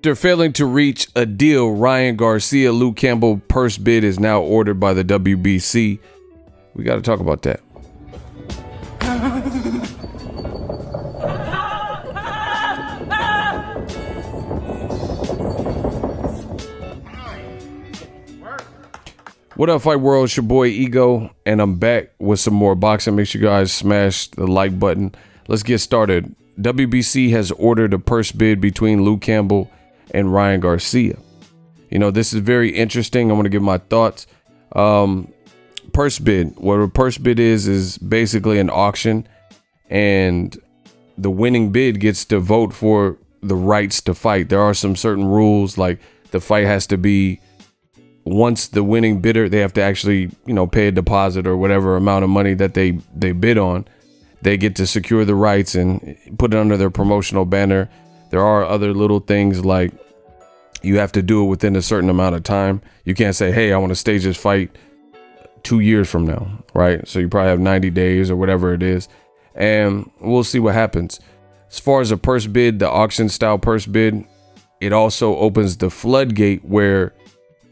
After failing to reach a deal, Ryan Garcia, Luke Campbell purse bid is now ordered by the WBC. We got to talk about that. What up, Fight World? It's your boy Ego, and I'm back with some more boxing. Make sure you guys smash the like button. Let's get started. WBC has ordered a purse bid between Luke Campbell and Ryan Garcia. You know, this is very interesting. I'm going to give my thoughts. Purse bid. What a purse bid is basically an auction, and the winning bid gets to vote for the rights to fight. There are some certain rules, like the fight has to be, once the winning bidder, they have to actually, pay a deposit or whatever amount of money that they bid on. They get to secure the rights and put it under their promotional banner. There are other little things like you have to do it within a certain amount of time. You can't say, hey, I want to stage this fight 2 years from now, right? So you probably have 90 days or whatever it is. And we'll see what happens. As far as a purse bid, the auction style purse bid, it also opens the floodgate where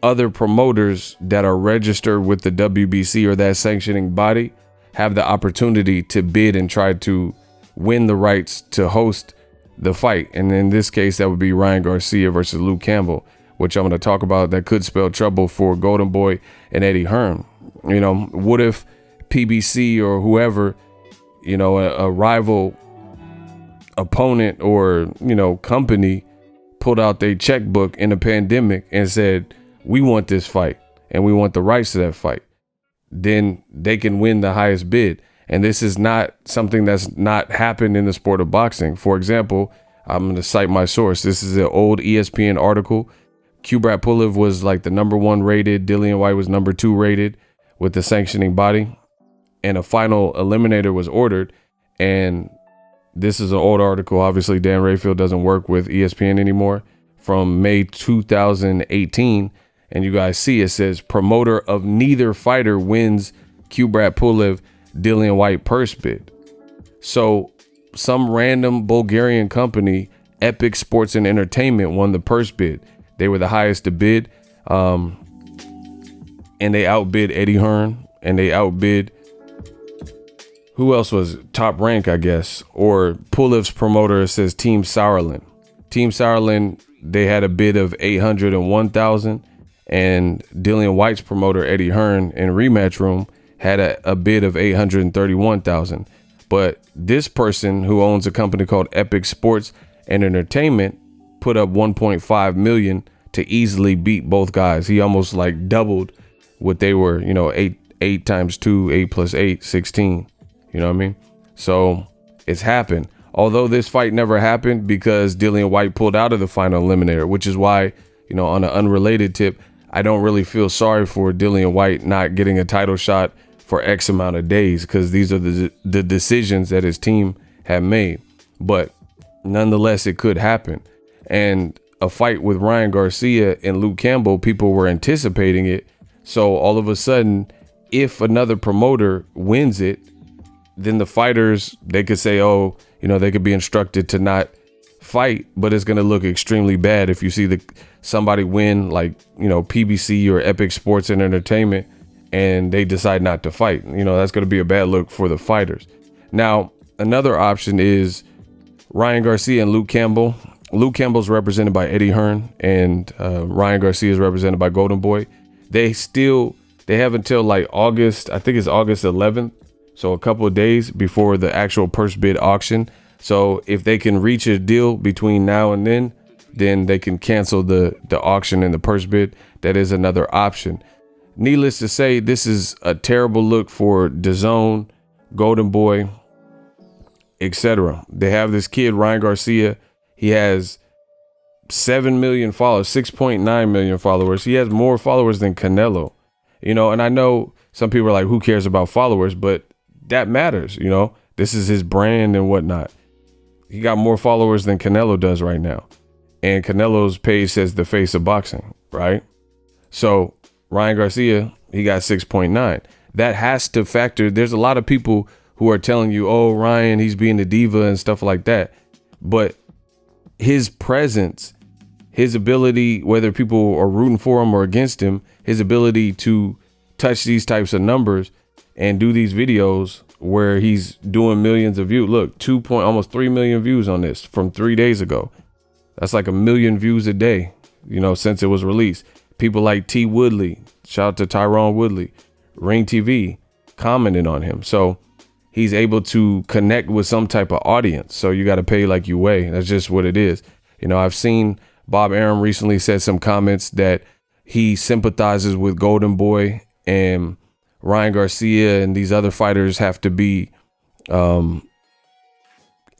other promoters that are registered with the WBC or that sanctioning body have the opportunity to bid and try to win the rights to host the fight. And in this case, that would be Ryan Garcia versus Luke Campbell, which I'm going to talk about. That could spell trouble for Golden Boy and Eddie Hearn. What if PBC or whoever, a rival opponent or, company pulled out their checkbook in a pandemic and said, we want this fight and we want the rights to that fight, then they can win the highest bid. And this is not something that's not happened in the sport of boxing. For example, I'm going to cite my source. This is an old ESPN article. Kubrat Pulev was like the #1 rated. Dillian White was #2 rated with the sanctioning body. And a final eliminator was ordered. And this is an old article. Obviously, Dan Rayfield doesn't work with ESPN anymore, from May 2018. And you guys see it says promoter of neither fighter wins Kubrat Pulev Dillian White purse bid. So some random Bulgarian company, Epic Sports and Entertainment, won the purse bid. They were the highest to bid. And they outbid Eddie Hearn, and they outbid, who else was top rank, I guess, or Pulev's promoter says Team Sauerland. Team Sauerland, they had a bid of 801,000. And Dillian White's promoter, Eddie Hearn, in Rematch Room had a bid of 831,000. But this person who owns a company called Epic Sports and Entertainment put up 1.5 million to easily beat both guys. He almost like doubled what they were, 8 times 2, 8 plus 8, 16. You know what I mean? So it's happened. Although this fight never happened because Dillian White pulled out of the final eliminator, which is why, on an unrelated tip, I don't really feel sorry for Dillian White not getting a title shot for X amount of days, because these are the decisions that his team have made. But nonetheless, it could happen. And a fight with Ryan Garcia and Luke Campbell, people were anticipating it. So all of a sudden, if another promoter wins it, then the fighters, they could say, oh, they could be instructed to not fight, but it's going to look extremely bad if you see somebody win, like, PBC or Epic Sports and Entertainment, and they decide not to fight. That's going to be a bad look for the fighters. Now, another option is Ryan Garcia and Luke Campbell. Luke Campbell's represented by Eddie Hearn, and Ryan Garcia is represented by Golden Boy. They have until like August, I think it's August 11th. So a couple of days before the actual purse bid auction. So if they can reach a deal between now and then they can cancel the auction and the purse bid. That is another option. Needless to say, this is a terrible look for DAZN, Golden Boy, etc. They have this kid, Ryan Garcia. He has 7 million followers, 6.9 million followers. He has more followers than Canelo, and I know some people are like, who cares about followers? But that matters. This is his brand and whatnot. He got more followers than Canelo does right now. And Canelo's page says the face of boxing, right? So Ryan Garcia, he got 6.9. That has to factor. There's a lot of people who are telling you, oh, Ryan, he's being a diva and stuff like that. But his presence his ability, whether people are rooting for him or against him, his ability to touch these types of numbers and do these videos where he's doing millions of views. Look, almost 3 million views on this from 3 days ago. That's like 1 million views a day, since it was released. People like T Woodley, shout out to Tyrone Woodley, Ring TV, commented on him. So he's able to connect with some type of audience. So you got to pay like you weigh. That's just what it is. I've seen Bob Arum recently said some comments that he sympathizes with Golden Boy and Ryan Garcia, and these other fighters have to be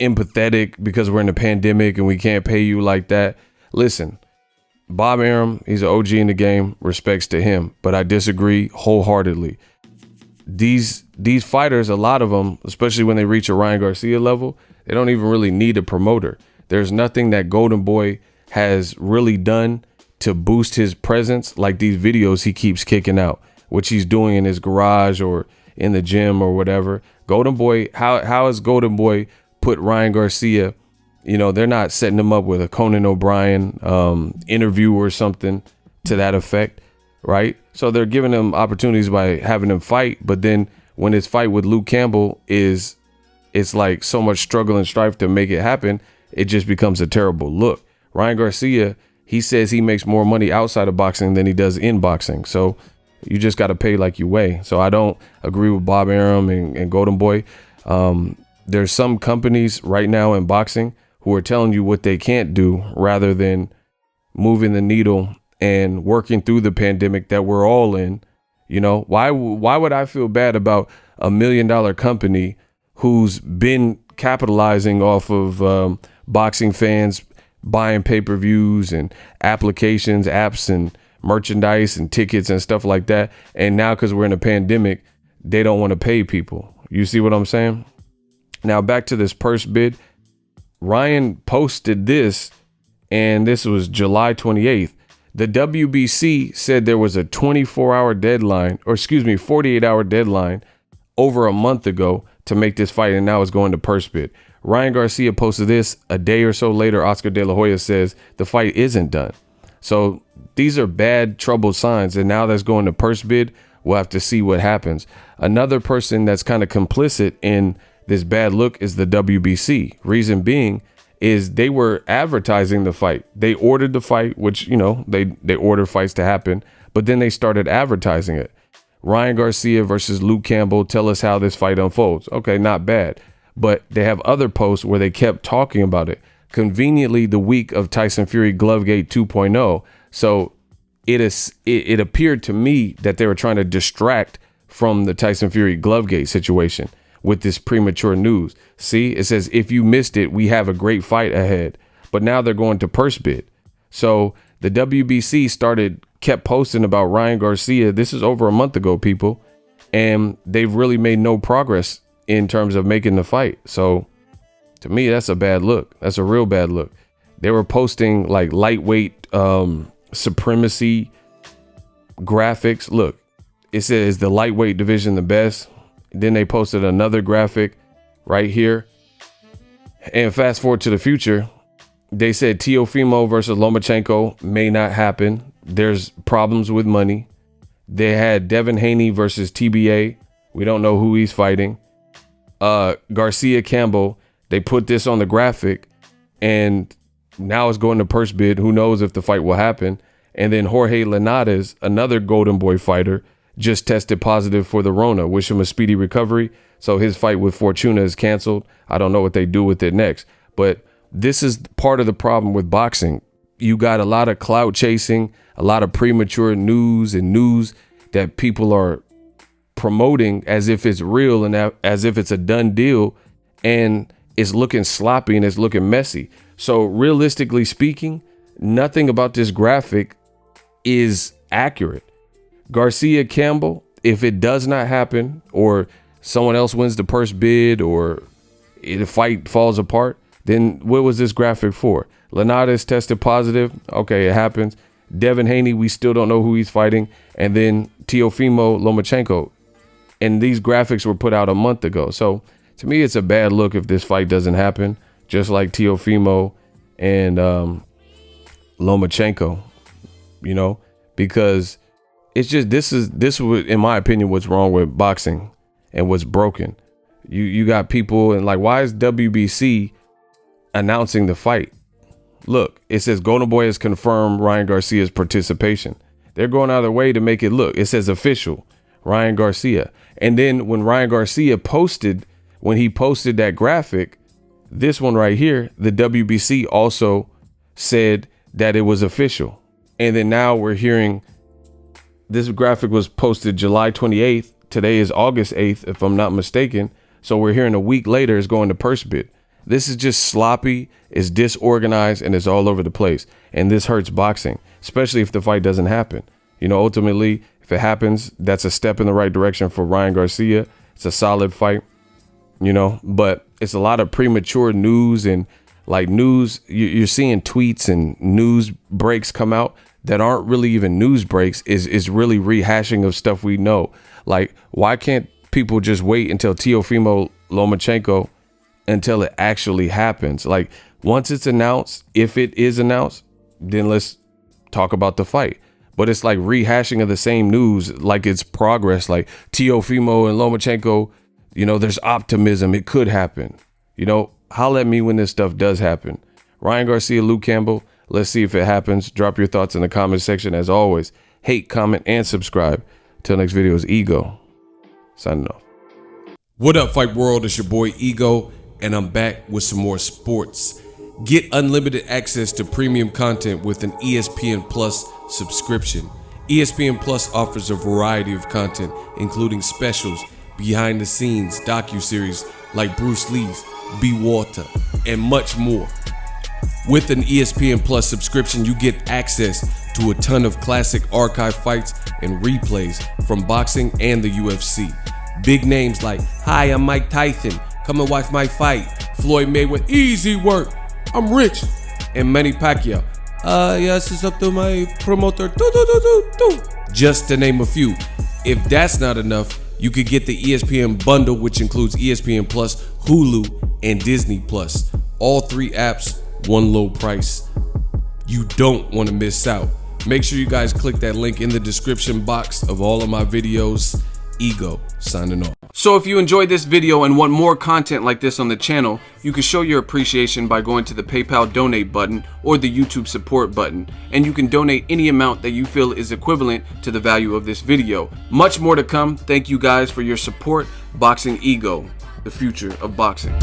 empathetic because we're in a pandemic and we can't pay you like that. Listen, Bob Arum, he's an OG in the game, respects to him, but I disagree wholeheartedly. These fighters, a lot of them, especially when they reach a Ryan Garcia level, they don't even really need a promoter. There's nothing that Golden Boy has really done to boost his presence like these videos he keeps kicking out, which he's doing in his garage or in the gym or whatever. Golden Boy, how has Golden Boy put Ryan Garcia, they're not setting him up with a Conan O'Brien interview or something to that effect, right? So they're giving him opportunities by having him fight, but then when his fight with Luke Campbell it's like so much struggle and strife to make it happen, it just becomes a terrible look. Ryan Garcia, he says he makes more money outside of boxing than he does in boxing. So you just got to pay like you weigh. So I don't agree with Bob Arum and Golden Boy. There's some companies right now in boxing who are telling you what they can't do rather than moving the needle and working through the pandemic that we're all in. Why would I feel bad about $1 million company who's been capitalizing off of boxing fans buying pay-per-views and applications, apps and merchandise and tickets and stuff like that. And now because we're in a pandemic, they don't want to pay people. You see what I'm saying? Now back to this purse bid. Ryan posted this, and this was July 28th. The WBC said there was a 48-hour deadline over a month ago to make this fight, and now it's going to purse bid. Ryan Garcia posted this a day or so later. Oscar De La Hoya says the fight isn't done. So these are bad, troubled signs, and now that's going to purse bid. We'll have to see what happens. Another person that's kind of complicit in this bad look is the WBC. Reason being is they were advertising the fight. They ordered the fight, which, they order fights to happen, but then they started advertising it. Ryan Garcia versus Luke Campbell. Tell us how this fight unfolds. Okay, not bad. But they have other posts where they kept talking about it. Conveniently, the week of Tyson Fury Glovegate 2.0. So it appeared to me that they were trying to distract from the Tyson Fury Glovegate situation with this premature news. See, it says, if you missed it, we have a great fight ahead. But now they're going to purse bid. So the WBC kept posting about Ryan Garcia. This is over a month ago, people. And they've really made no progress in terms of making the fight. So to me, that's a bad look. That's a real bad look. They were posting like lightweight supremacy graphics. Look, it says the lightweight division the best. Then they posted another graphic right here. And fast forward to the future, they said Teofimo versus Lomachenko may not happen. There's problems with money. They had Devin Haney versus TBA. We don't know who he's fighting. Garcia Campbell, they put this on the graphic, and now it's going to purse bid. Who knows if the fight will happen? And then Jorge Linares, another Golden Boy fighter, just tested positive for the Rona. Wish him a speedy recovery. So his fight with Fortuna is canceled. I don't know what they do with it next. But this is part of the problem with boxing. You got a lot of clout chasing, a lot of premature news that people are promoting as if it's real and as if it's a done deal, and it's looking sloppy and it's looking messy. So realistically speaking, nothing about this graphic is accurate. Garcia Campbell, if it does not happen, or someone else wins the purse bid, or the fight falls apart, then what was this graphic for? Linares tested positive. Okay, it happens. Devin Haney, we still don't know who he's fighting. And then Teofimo Lomachenko. And these graphics were put out a month ago. So to me, it's a bad look if this fight doesn't happen, just like Teofimo and Lomachenko, you know, because it's just, this was, in my opinion, what's wrong with boxing and what's broken. You got people, and like, why is WBC announcing the fight? Look, it says Golden Boy has confirmed Ryan Garcia's participation. They're going out of their way to make it look. It says official, Ryan Garcia. And then when Ryan Garcia posted that graphic, this one right here, the WBC also said that it was official. And then now we're hearing this graphic was posted July 28th. Today is August 8th, if I'm not mistaken. So we're hearing a week later it's going to purse bid. This is just sloppy, it's disorganized, and it's all over the place. And this hurts boxing, especially if the fight doesn't happen. You know, ultimately, if it happens, that's a step in the right direction for Ryan Garcia. It's a solid fight, you know, but it's a lot of premature news, and like news, you're seeing tweets and news breaks come out that aren't really even news breaks, is really rehashing of stuff we know. Like, why can't people just wait until Teofimo Lomachenko until it actually happens? Like, once it's announced, if it is announced, then let's talk about the fight. But it's like rehashing of the same news, like it's progress, like Teofimo and Lomachenko, you know, there's optimism. It could happen. You know, holla at me when this stuff does happen. Ryan Garcia, Luke Campbell, let's see if it happens. Drop your thoughts in the comment section. As always, hate, comment, and subscribe. Till next video is Ego, signing off. What up, Fight World? It's your boy Ego, and I'm back with some more sports. Get unlimited access to premium content with an ESPN Plus subscription. ESPN Plus offers a variety of content, including specials, behind the scenes, docuseries like Bruce Lee's Be Water, and much more. With an ESPN Plus subscription, you get access to a ton of classic archive fights and replays from boxing and the UFC. Big names like, "Hi, I'm Mike Tyson. Come and watch my fight." Floyd Mayweather, "Easy work. I'm rich." And Manny Pacquiao, "Yes, it's up to my promoter." Just to name a few. If that's not enough, you could get the ESPN bundle, which includes ESPN Plus, Hulu, and Disney Plus. All three apps, one low price. You don't want to miss out. Make sure you guys click that link in the description box of all of my videos. Ego, signing off. So if you enjoyed this video and want more content like this on the channel, you can show your appreciation by going to the PayPal donate button or the YouTube support button, and you can donate any amount that you feel is equivalent to the value of this video. Much more to come. Thank you guys for your support. Boxing Ego, the future of boxing.